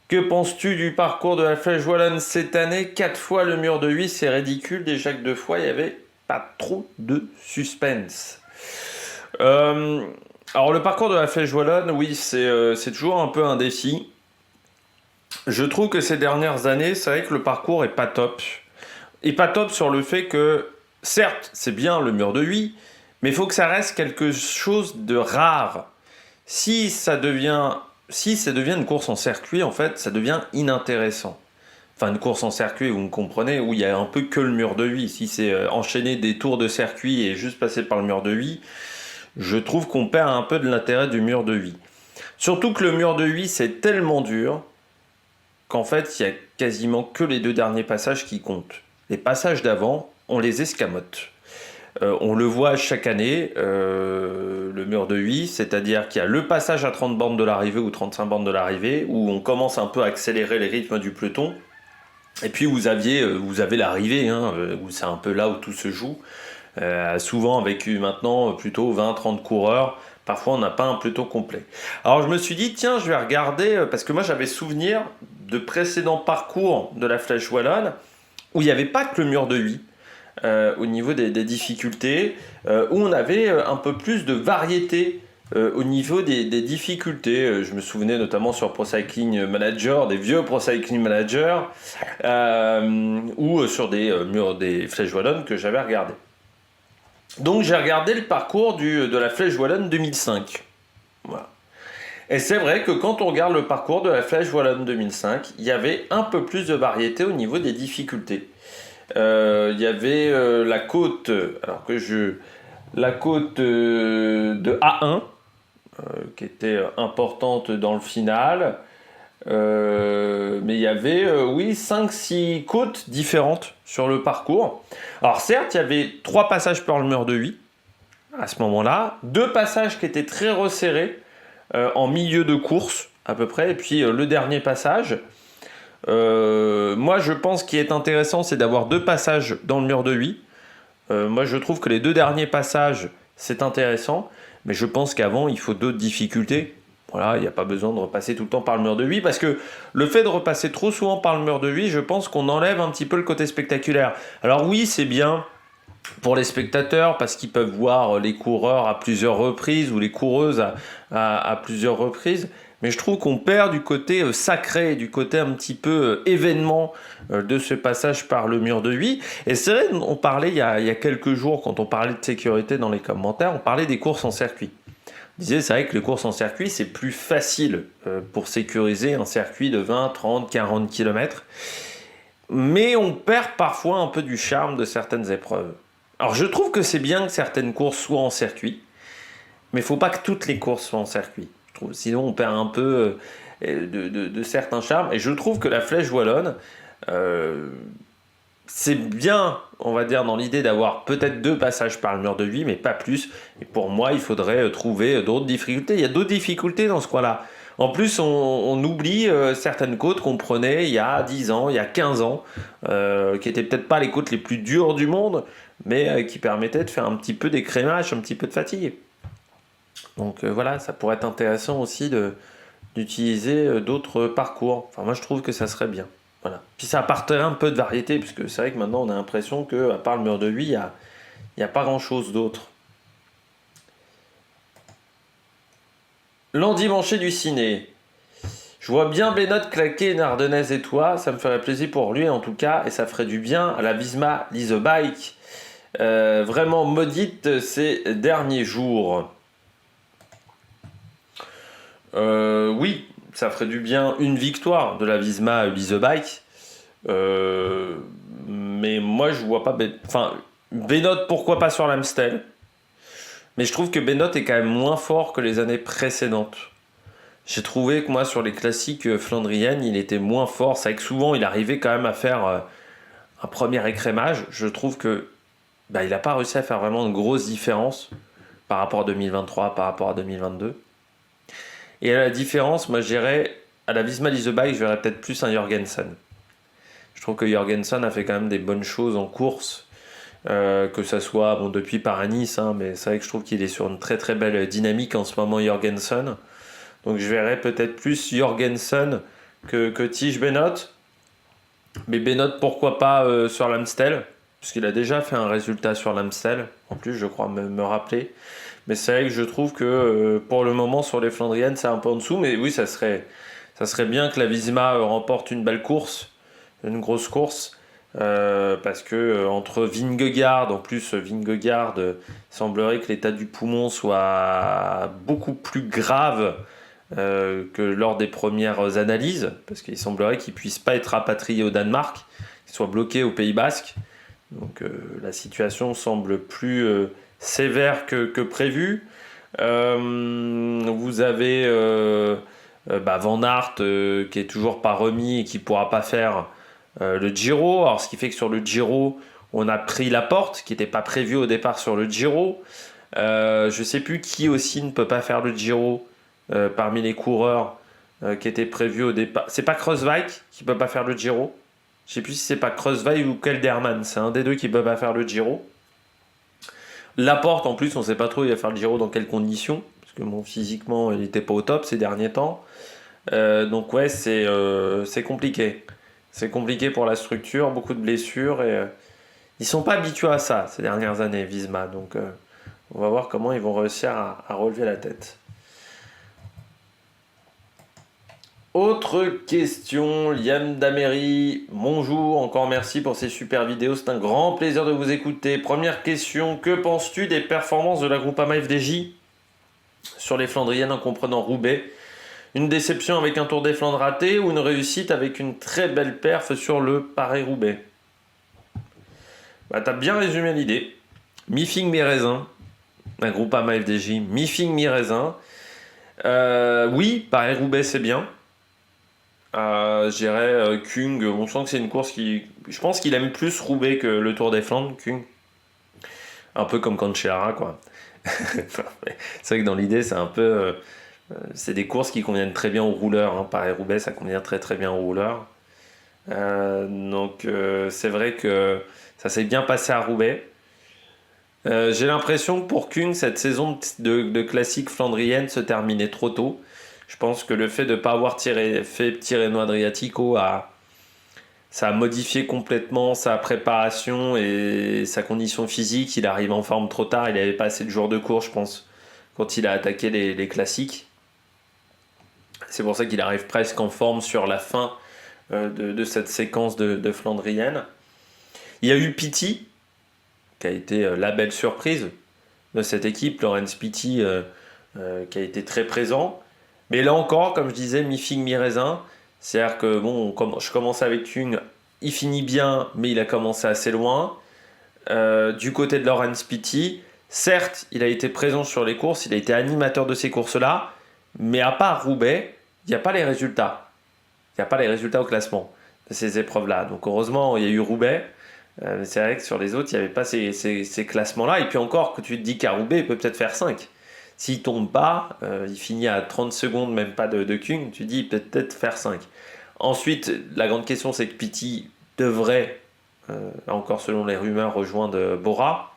que penses-tu du parcours de la Flèche Wallonne cette année? 4 fois le mur de 8, c'est ridicule. Déjà que 2 fois, il n'y avait pas trop de suspense. Alors le parcours de la Flèche Wallonne, oui, c'est toujours un peu un défi. Je trouve que ces dernières années, c'est vrai que le parcours est pas top. Et pas top sur le fait que, certes, c'est bien le mur de 8, mais il faut que ça reste quelque chose de rare. Si ça devient une course en circuit, en fait, ça devient inintéressant. Enfin, une course en circuit, vous me comprenez, où il y a un peu que le mur de 8. Si c'est enchaîner des tours de circuit et juste passer par le mur de 8, je trouve qu'on perd un peu de l'intérêt du mur de 8. Surtout que le mur de 8, c'est tellement dur qu'en fait, il n'y a quasiment que les 2 derniers passages qui comptent. Les passages d'avant, on les escamote. On le voit chaque année, le mur de 8, c'est-à-dire qu'il y a le passage à 30 bornes de l'arrivée ou 35 bornes de l'arrivée, où on commence un peu à accélérer les rythmes du peloton. Et puis vous avez l'arrivée, où c'est un peu là où tout se joue. Souvent avec maintenant plutôt 20-30 coureurs. Parfois on n'a pas un peloton complet. Alors je me suis dit, tiens, je vais regarder, parce que moi j'avais souvenir de précédents parcours de la Flèche Wallonne, où il n'y avait pas que le mur de 8. Au niveau des difficultés, où on avait un peu plus de variété au niveau des difficultés. Je me souvenais notamment sur Pro Cycling Manager, des vieux Pro Cycling Manager, ou sur des Flèches Wallonnes que j'avais regardé. Donc j'ai regardé le parcours de la Flèche Wallonne 2005. Voilà. Et c'est vrai que quand on regarde le parcours de la Flèche Wallonne 2005, il y avait un peu plus de variété au niveau des difficultés. Il y avait la côte, la côte de A1 qui était importante dans le final, mais il y avait 5-6 côtes différentes sur le parcours. Alors certes, il y avait 3 passages par le mur de 8 à ce moment-là, 2 passages qui étaient très resserrés en milieu de course à peu près, et puis le dernier passage. Moi je pense qu'il est intéressant, c'est d'avoir 2 passages dans le mur de 8. Moi je trouve que les 2 derniers passages c'est intéressant, mais je pense qu'avant il faut d'autres difficultés. Voilà, il n'y a pas besoin de repasser tout le temps par le mur de 8, parce que le fait de repasser trop souvent par le mur de 8, je pense qu'on enlève un petit peu le côté spectaculaire. Alors oui, c'est bien pour les spectateurs, parce qu'ils peuvent voir les coureurs à plusieurs reprises, ou les coureuses à plusieurs reprises, mais je trouve qu'on perd du côté sacré, du côté un petit peu événement de ce passage par le mur de 8. Et c'est vrai, on parlait il y a quelques jours, quand on parlait de sécurité dans les commentaires, on parlait des courses en circuit. On disait, c'est vrai que les courses en circuit, c'est plus facile pour sécuriser un circuit de 20, 30, 40 km. Mais on perd parfois un peu du charme de certaines épreuves. Alors je trouve que c'est bien que certaines courses soient en circuit, mais il ne faut pas que toutes les courses soient en circuit. Je trouve. Sinon on perd un peu de certains charmes. Et je trouve que la Flèche Wallonne, c'est bien, on va dire, dans l'idée d'avoir peut-être 2 passages par le mur de 8, mais pas plus. Et pour moi, il faudrait trouver d'autres difficultés. Il y a d'autres difficultés dans ce coin-là. En plus, on oublie certaines côtes qu'on prenait il y a 10 ans, il y a 15 ans, qui n'étaient peut-être pas les côtes les plus dures du monde, mais qui permettaient de faire un petit peu d'écrémage, un petit peu de fatigue. Donc voilà, ça pourrait être intéressant aussi d'utiliser d'autres parcours. Enfin, moi, je trouve que ça serait bien. Voilà. Puis ça apporterait un peu de variété, puisque c'est vrai que maintenant, on a l'impression qu'à part le mur de 8, il n'y a pas grand-chose d'autre. L'endimanché du ciné. Je vois bien Benoît claquer une ardennaise et toi, ça me ferait plaisir pour lui en tout cas, et ça ferait du bien à la Visma Lease a Bike, vraiment maudite ces derniers jours. Oui, ça ferait du bien une victoire de la Visma Lease a Bike, mais moi je vois pas. Enfin, Benoît, pourquoi pas sur l'Amstel, mais je trouve que Benoît est quand même moins fort que les années précédentes. J'ai trouvé que moi, sur les classiques flandriennes, il était moins fort. C'est vrai que souvent, il arrivait quand même à faire un premier écrémage. Je trouve que il n'a pas réussi à faire vraiment de grosses différences par rapport à 2023, par rapport à 2022. Et à la différence, moi, je dirais, à la Visma Lease a Bike, je verrais peut-être plus un Jorgensen. Je trouve que Jorgensen a fait quand même des bonnes choses en course, que ça soit depuis Paris-Nice, mais c'est vrai que je trouve qu'il est sur une très très belle dynamique en ce moment, Jorgensen. Donc je verrais peut-être plus Jorgensen que Tige Benoît. Mais Benoît, pourquoi pas sur l'Amstel, puisqu'il a déjà fait un résultat sur l'Amstel, en plus je crois me rappeler. Mais c'est vrai que je trouve que pour le moment sur les Flandriennes c'est un peu en dessous. Mais oui, ça serait bien que la Visma remporte une belle course, une grosse course. Parce que entre Vingegaard, en plus Vingegaard, semblerait que l'état du poumon soit beaucoup plus grave que lors des premières analyses, parce qu'il semblerait qu'il ne puisse pas être rapatrié au Danemark, qu'il soit bloqué au Pays Basque. Donc la situation semble plus sévère que prévu. Vous avez Van Aert qui est toujours pas remis et qui ne pourra pas faire le Giro. Alors ce qui fait que sur le Giro, on a pris Laporte, qui n'était pas prévu au départ sur le Giro. Je ne sais plus qui aussi ne peut pas faire le Giro. Parmi les coureurs qui étaient prévus au départ. C'est pas Kruijswijk qui peut pas faire le Giro. Je sais plus si c'est pas Kruijswijk ou Kelderman. C'est un des deux qui peut pas faire le Giro. Laporte, en plus, on sait pas trop il va faire le Giro dans quelles conditions. Parce que physiquement, il était pas au top ces derniers temps. Donc ouais, c'est compliqué. C'est compliqué pour la structure, beaucoup de blessures. Et ils sont pas habitués à ça ces dernières années, Visma. Donc on va voir comment ils vont réussir à relever la tête. Autre question, Liam Damery, bonjour, encore merci pour ces super vidéos, c'est un grand plaisir de vous écouter. Première question, que penses-tu des performances de la Groupama FDJ sur les Flandriennes en comprenant Roubaix? Une déception avec un Tour des Flandres raté ou une réussite avec une très belle perf sur le Paris-Roubaix? T'as bien résumé l'idée. Mi-figue, mi-raisin, la Groupama FDJ, mi-figue, mi-raisin. Oui, Paris-Roubaix c'est bien. Je dirais Kung, on sent que c'est une course qui... Je pense qu'il aime plus Roubaix que le Tour des Flandres, Kung. Un peu comme Cancellara, quoi. C'est vrai que dans l'idée, c'est un peu... c'est des courses qui conviennent très bien aux rouleurs. Paris-Roubaix, ça convient très très bien aux rouleurs. Donc c'est vrai que ça s'est bien passé à Roubaix. J'ai l'impression que pour Kung, cette saison de classique flandrienne se terminait trop tôt. Je pense que le fait de ne pas avoir fait petit Reno Adriatico ça a modifié complètement sa préparation et sa condition physique. Il arrive en forme trop tard, il n'avait pas assez de jours de course, je pense, quand il a attaqué les classiques. C'est pour ça qu'il arrive presque en forme sur la fin de cette séquence de Flandrienne. Il y a eu Pitty, qui a été la belle surprise de cette équipe. Laurens Pitty, qui a été très présent. Mais là encore, comme je disais, mi-figue, mi-raisin. C'est-à-dire que bon, je commence avec Kung, il finit bien, mais il a commencé assez loin. Du côté de Laurens Pitty, certes, il a été présent sur les courses, il a été animateur de ces courses-là, mais à part Roubaix, il n'y a pas les résultats. Il n'y a pas les résultats au classement de ces épreuves-là. Donc heureusement, il y a eu Roubaix. Mais c'est vrai que sur les autres, il n'y avait pas ces classements-là. Et puis encore, que tu te dis qu'à Roubaix, il peut peut-être faire 5. S'il tombe pas, il finit à 30 secondes, même pas de Kung, tu dis il peut peut-être faire 5. Ensuite, la grande question, c'est que Pitty devrait, encore selon les rumeurs, rejoindre Bora.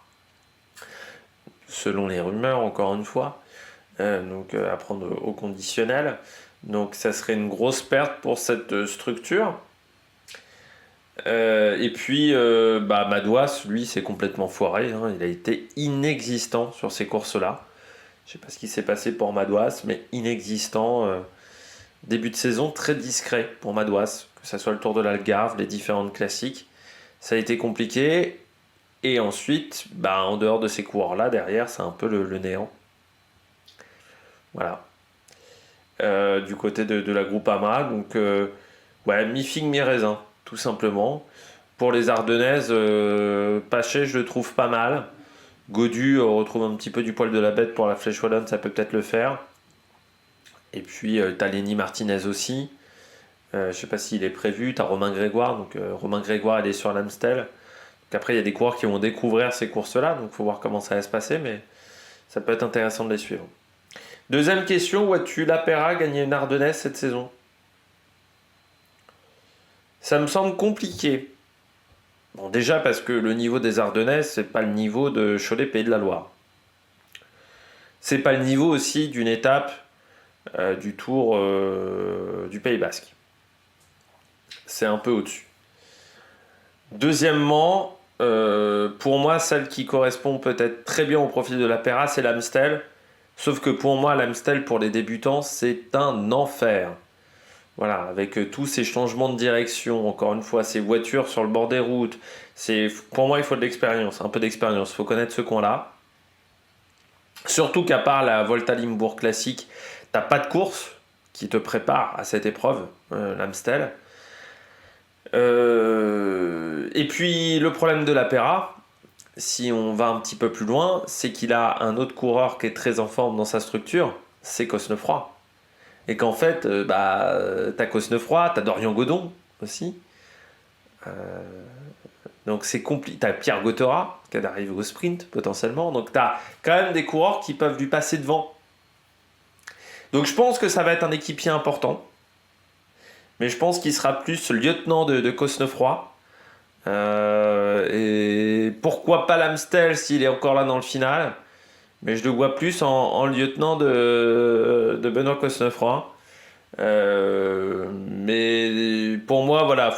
Selon les rumeurs, encore une fois. Donc à prendre au conditionnel. Donc ça serait une grosse perte pour cette structure. Et puis Madouas, lui, c'est complètement foiré. Hein. Il a été inexistant sur ces courses-là. Je ne sais pas ce qui s'est passé pour Madouas, mais inexistant. Début de saison très discret pour Madouas, que ce soit le Tour de l'Algarve, les différentes classiques. Ça a été compliqué. Et ensuite, en dehors de ces coureurs-là, derrière, c'est un peu le néant. Voilà. Du côté de la Groupama. Donc, mi-figue, mi-raisin, tout simplement. Pour les Ardennaises, Paché, je le trouve pas mal. Gaudu retrouve un petit peu du poil de la bête pour la Flèche Wallonne, ça peut peut-être le faire. Et puis, t'as Lenny Martinez aussi. Je sais pas s'il est prévu. T'as Romain Grégoire. Donc, Romain Grégoire, il est sur l'Amstel. Donc, après, il y a des coureurs qui vont découvrir ces courses-là. Donc, il faut voir comment ça va se passer. Mais ça peut être intéressant de les suivre. Deuxième question, où as-tu Lapera gagner une Ardennaise cette saison? Ça me semble compliqué. Bon, déjà parce que le niveau des Ardennaises, c'est pas le niveau de Cholet Pays de la Loire. C'est pas le niveau aussi d'une étape du Tour du Pays Basque. C'est un peu au-dessus. Deuxièmement, pour moi, celle qui correspond peut-être très bien au profil de Lapera, c'est l'Amstel. Sauf que pour moi, l'Amstel, pour les débutants, c'est un enfer. Voilà, avec tous ces changements de direction, encore une fois, ces voitures sur le bord des routes. Pour moi, il faut de l'expérience, un peu d'expérience. Il faut connaître ce coin-là. Surtout qu'à part la Volta Limbourg classique, t'as pas de course qui te prépare à cette épreuve, l'Amstel. Et puis, le problème de Lapera, si on va un petit peu plus loin, c'est qu'il a un autre coureur qui est très en forme dans sa structure, c'est Cosnefroy. Et qu'en fait, t'as Cosnefroy, t'as Dorian Godon aussi. Donc c'est compliqué. T'as Pierre Gauthera qui arrive au sprint potentiellement. Donc t'as quand même des coureurs qui peuvent lui passer devant. Donc je pense que ça va être un équipier important. Mais je pense qu'il sera plus lieutenant de Cosnefroy. Et pourquoi pas l'Amstel s'il est encore là dans le final. Mais je le vois plus en lieutenant de Benoît Cosnefroy. Mais pour moi, voilà,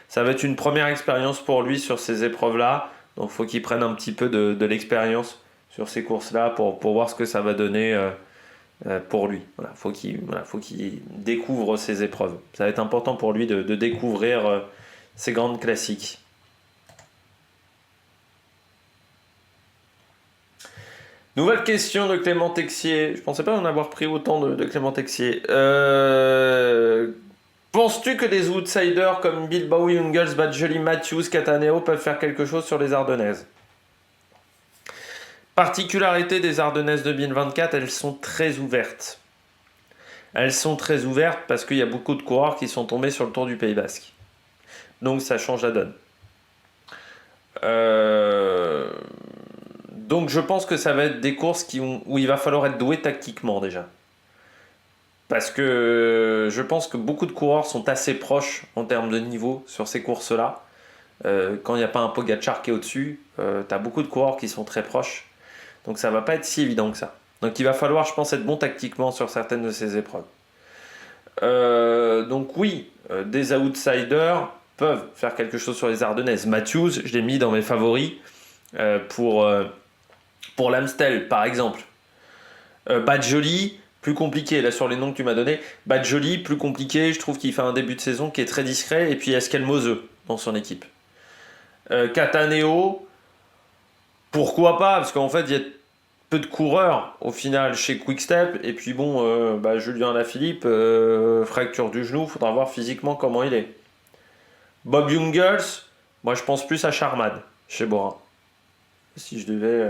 ça va être une première expérience pour lui sur ces épreuves-là. Donc il faut qu'il prenne un petit peu de l'expérience sur ces courses-là pour voir ce que ça va donner pour lui. Voilà, faut qu'il découvre ces épreuves. Ça va être important pour lui de découvrir ces grandes classiques. Nouvelle question de Clément Texier. Je pensais pas en avoir pris autant de Clément Texier. Penses-tu que des outsiders comme Bilbao, Jungels, Badjoli, Matthews, Cataneo peuvent faire quelque chose sur les Ardennaises? Particularité des Ardennaises 2024, elles sont très ouvertes. Elles sont très ouvertes parce qu'il y a beaucoup de coureurs qui sont tombés sur le Tour du Pays Basque. Donc ça change la donne. Donc je pense que ça va être des courses où il va falloir être doué tactiquement déjà. Parce que je pense que beaucoup de coureurs sont assez proches en termes de niveau sur ces courses-là. Quand il n'y a pas un Pogacar qui est au-dessus, tu as beaucoup de coureurs qui sont très proches. Donc ça va pas être si évident que ça. Donc il va falloir, je pense, être bon tactiquement sur certaines de ces épreuves. Donc oui, des outsiders peuvent faire quelque chose sur les Ardennaises. Matthews, je l'ai mis dans mes favoris pour l'Amstel, par exemple. Badjoli, plus compliqué. Là, sur les noms que tu m'as donnés, Badjoli, plus compliqué. Je trouve qu'il fait un début de saison qui est très discret. Et puis, il y a Skelmose dans son équipe. Cataneo, pourquoi pas? Parce qu'en fait, il y a peu de coureurs au final chez Quickstep. Et puis, bon, Julien Alaphilippe, fracture du genou, faudra voir physiquement comment il est. Bob Jungels, moi, je pense plus à Charmad chez Bora. Si je devais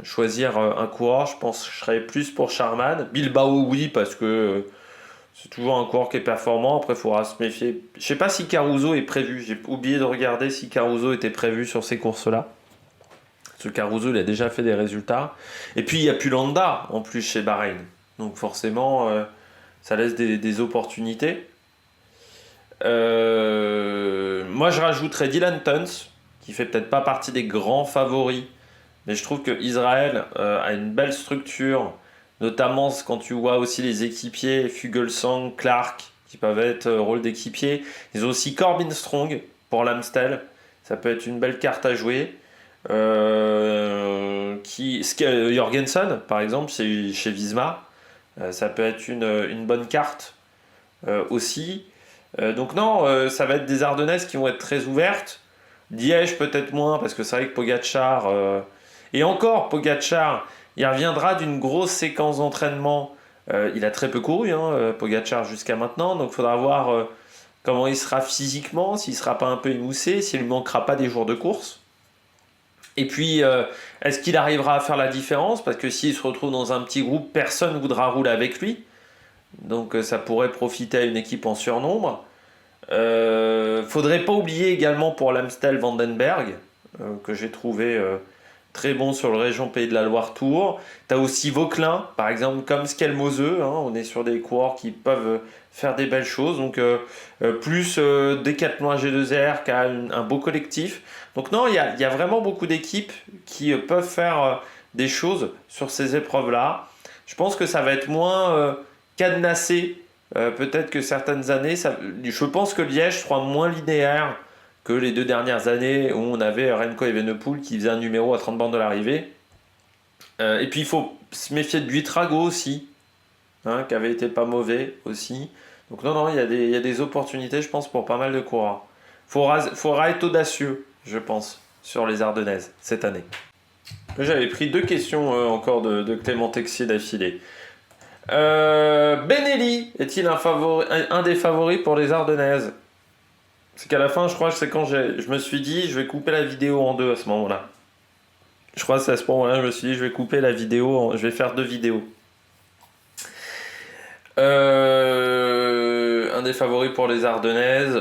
choisir un coureur, je pense que je serais plus pour Charman. Bilbao, oui, parce que c'est toujours un coureur qui est performant. Après, il faudra se méfier. Je sais pas si Caruso est prévu. J'ai oublié de regarder si Caruso était prévu sur ces courses-là. Parce que Caruso, il a déjà fait des résultats. Et puis, il y a Pulanda, en plus, chez Bahreïn. Donc, forcément, ça laisse des opportunités. Moi, je rajouterais Dylan Tuns, qui fait peut-être pas partie des grands favoris. Mais je trouve que Israël a une belle structure, notamment quand tu vois aussi les équipiers, Fuglsang, Clark, qui peuvent être rôle d'équipier. Ils ont aussi Corbin Strong pour l'Amstel. Ça peut être une belle carte à jouer. Jorgensen, par exemple, c'est chez Visma. Ça peut être une bonne carte aussi. Donc non, ça va être des Ardennaises qui vont être très ouvertes. Liège peut-être moins, parce que c'est vrai que Pogacar... Et encore, Pogacar, il reviendra d'une grosse séquence d'entraînement. Il a très peu couru, Pogacar, jusqu'à maintenant. Donc il faudra voir comment il sera physiquement, s'il ne sera pas un peu émoussé, s'il ne lui manquera pas des jours de course. Et puis, est-ce qu'il arrivera à faire la différence? Parce que s'il se retrouve dans un petit groupe, personne ne voudra rouler avec lui. Donc ça pourrait profiter à une équipe en surnombre. Faudrait pas oublier également pour l'Amstel Vandenberg, que j'ai trouvé très bon sur le région Pays de la Loire Tour. Tu as aussi Vauclin, par exemple, comme Skelmose. On est sur des coureurs qui peuvent faire des belles choses. Donc, plus Decathlon G2R qui a un beau collectif. Donc, non, il y a vraiment beaucoup d'équipes qui peuvent faire des choses sur ces épreuves-là. Je pense que ça va être moins cadenassé. Peut-être que certaines années, je pense que Liège sera moins linéaire que les 2 dernières années où on avait Remco Evenepoel qui faisait un numéro à 30 bornes de l'arrivée. Et puis il faut se méfier de Buitrago aussi, qui avait été pas mauvais aussi. Donc non, il y a des opportunités, je pense, pour pas mal de coureurs. Faudra être audacieux, je pense, sur les Ardennaises cette année. J'avais pris 2 questions encore de Clément Texier d'affilée. Benelli est-il un des favoris pour les Ardennaises? C'est qu'à la fin, je crois que c'est quand je me suis dit, je vais couper la vidéo en 2 à ce moment-là. Je crois que c'est à ce moment-là, je me suis dit, je vais couper la vidéo, je vais faire 2 vidéos. Un des favoris pour les Ardennaises.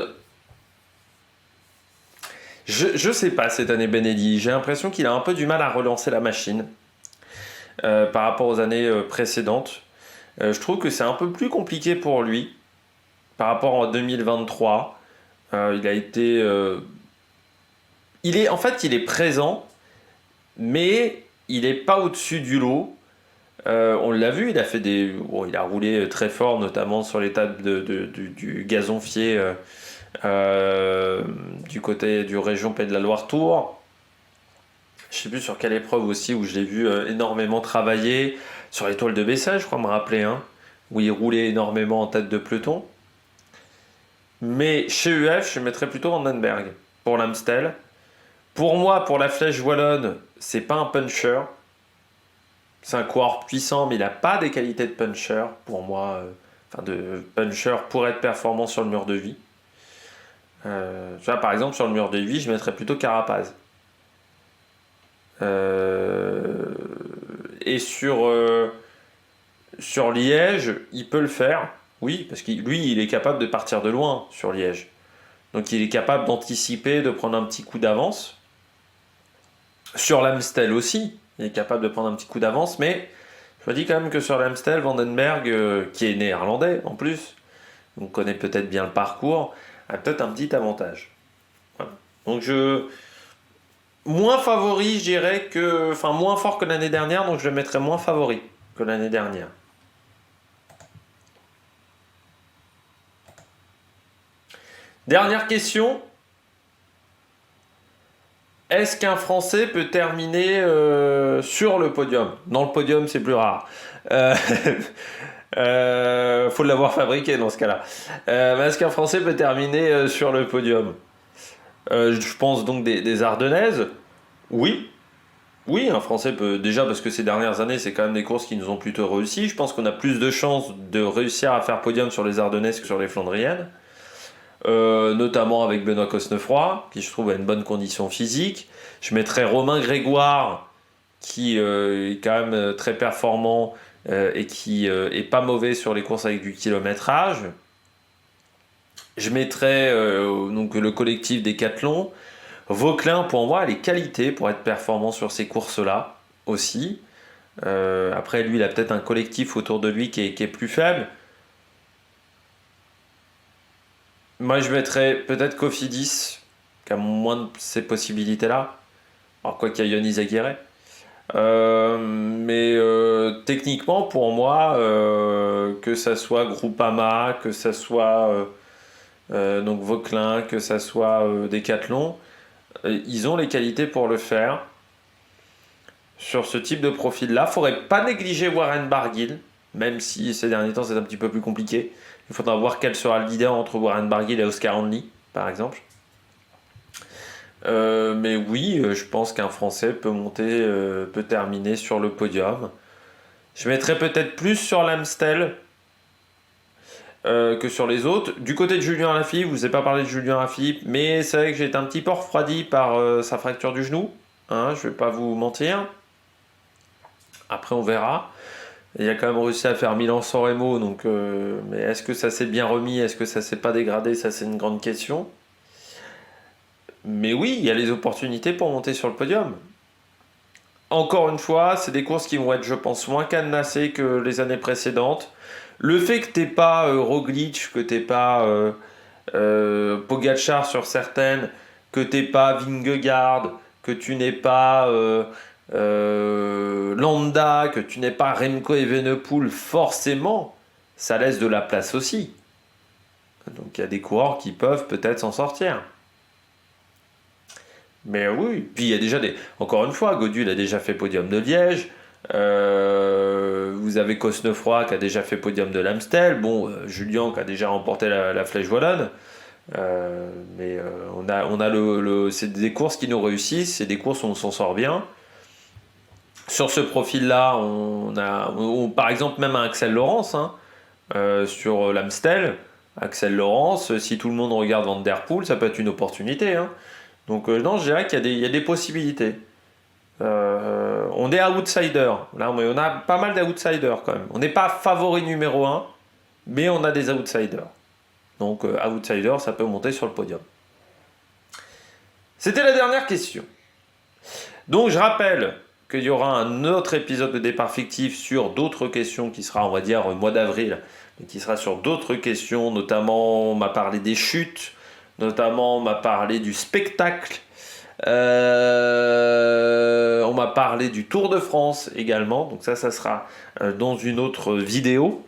Je sais pas cette année Benelli. J'ai l'impression qu'il a un peu du mal à relancer la machine par rapport aux années précédentes. Je trouve que c'est un peu plus compliqué pour lui par rapport à 2023. Il a été... il est présent, mais il n'est pas au-dessus du lot. On l'a vu, il a roulé très fort, notamment sur l'étape du gazonfier du côté du région Pays de la Loire Tour. Je sais plus sur quelle épreuve aussi où je l'ai vu énormément travailler. Sur l'étoile de Bessèges, je crois me rappeler, où il roulait énormément en tête de peloton. Mais chez UF, je mettrais plutôt Vandenberg pour l'Amstel. Pour moi, pour la Flèche Wallonne, c'est pas un puncher. C'est un coureur puissant, mais il n'a pas des qualités de puncher pour moi. De puncher pour être performant sur le mur de vie. Par exemple, sur le mur de vie, je mettrais plutôt Carapaz. Et sur Liège, il peut le faire. Oui, parce que lui, il est capable de partir de loin sur Liège. Donc il est capable d'anticiper, de prendre un petit coup d'avance. Sur l'Amstel aussi, il est capable de prendre un petit coup d'avance, mais je me dis quand même que sur l'Amstel, Vandenberg, qui est néerlandais en plus, donc connaît peut-être bien le parcours, a peut-être un petit avantage. Voilà. Donc moins favori, je dirais moins fort que l'année dernière, donc je le mettrais moins favori que l'année dernière. Dernière question. Est-ce qu'un Français peut terminer sur le podium? Dans le podium, c'est plus rare. Euh, faut l'avoir fabriqué dans ce cas-là. Mais est-ce qu'un Français peut terminer sur le podium? Je pense donc des Ardennaises. Oui. Oui, un Français peut déjà parce que ces dernières années, c'est quand même des courses qui nous ont plutôt réussi. Je pense qu'on a plus de chances de réussir à faire podium sur les Ardennaises que sur les Flandriennes. Notamment avec Benoît Cosnefroy, qui je trouve a une bonne condition physique. Je mettrais Romain Grégoire, qui est quand même très performant et qui est pas mauvais sur les courses avec du kilométrage. Je mettrais donc le collectif Décathlon. Vauquelin, pour moi, a les qualités pour être performant sur ces courses-là aussi. Après, lui, il a peut-être un collectif autour de lui qui est plus faible. Moi, je mettrais peut-être Cofidis, qui a moins de ces possibilités-là. Alors, quoi qu'il y a Yannis Aguirre. Mais techniquement, pour moi, que ça soit Groupama, que ça soit donc Vauquelin, que ça soit Décathlon, ils ont les qualités pour le faire. Sur ce type de profil-là, faudrait pas négliger Warren Barguil, même si ces derniers temps c'est un petit peu plus compliqué. Il faudra voir quel sera le leader entre Warren Barguil et Oscar Hanley, par exemple. Mais oui, je pense qu'un Français peut monter, peut terminer sur le podium. Je mettrais peut-être plus sur l'Amstel que sur les autres. Du côté de Julien Alaphilippe, je vous ai pas parlé de Julien Alaphilippe, mais c'est vrai que j'ai été un petit peu refroidi par sa fracture du genou. Hein, je vais pas vous mentir. Après, on verra. Il a quand même réussi à faire Milan-San Remo, donc, mais est-ce que ça s'est bien remis? Est-ce que ça s'est pas dégradé? Ça, c'est une grande question. Mais oui, il y a les opportunités pour monter sur le podium. Encore une fois, c'est des courses qui vont être, je pense, moins cadenassées que les années précédentes. Le fait que t'aies pas Roglic, que t'aies pas Pogacar sur certaines, que t'aies pas Vingegaard, que tu n'aies pas Landa, que tu n'aies pas Remco Evenepoel, forcément, ça laisse de la place aussi. Donc il y a des coureurs qui peuvent peut-être s'en sortir. Mais oui, puis il y a déjà des... Encore une fois, Gaudu, il a déjà fait podium de Liège. Vous avez Cosnefroy qui a déjà fait podium de l'Amstel. Bon, Julien qui a déjà remporté la Flèche Wallonne. Mais on a c'est des courses qui nous réussissent, c'est des courses où on s'en sort bien. Sur ce profil-là, par exemple même un Axel Laurence hein, sur l'Amstel. Axel Laurence, si tout le monde regarde Van Der Poel, ça peut être une opportunité. Hein. Donc non, je dirais qu'il y a des possibilités. On est outsider. Là, on a pas mal d'outsiders quand même. On n'est pas favori numéro 1, mais on a des outsiders. Donc outsider, ça peut monter sur le podium. C'était la dernière question. Donc je rappelle qu'il y aura un autre épisode de Départ Fictif sur d'autres questions qui sera, on va dire, au mois d'avril, mais qui sera sur d'autres questions, notamment on m'a parlé des chutes, notamment on m'a parlé du spectacle, on m'a parlé du Tour de France également, donc ça sera dans une autre vidéo.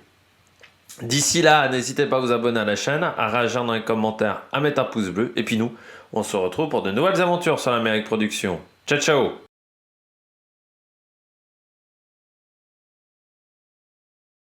D'ici là, n'hésitez pas à vous abonner à la chaîne, à réagir dans les commentaires, à mettre un pouce bleu, et puis nous, on se retrouve pour de nouvelles aventures sur l'Amérique Production. Ciao ciao.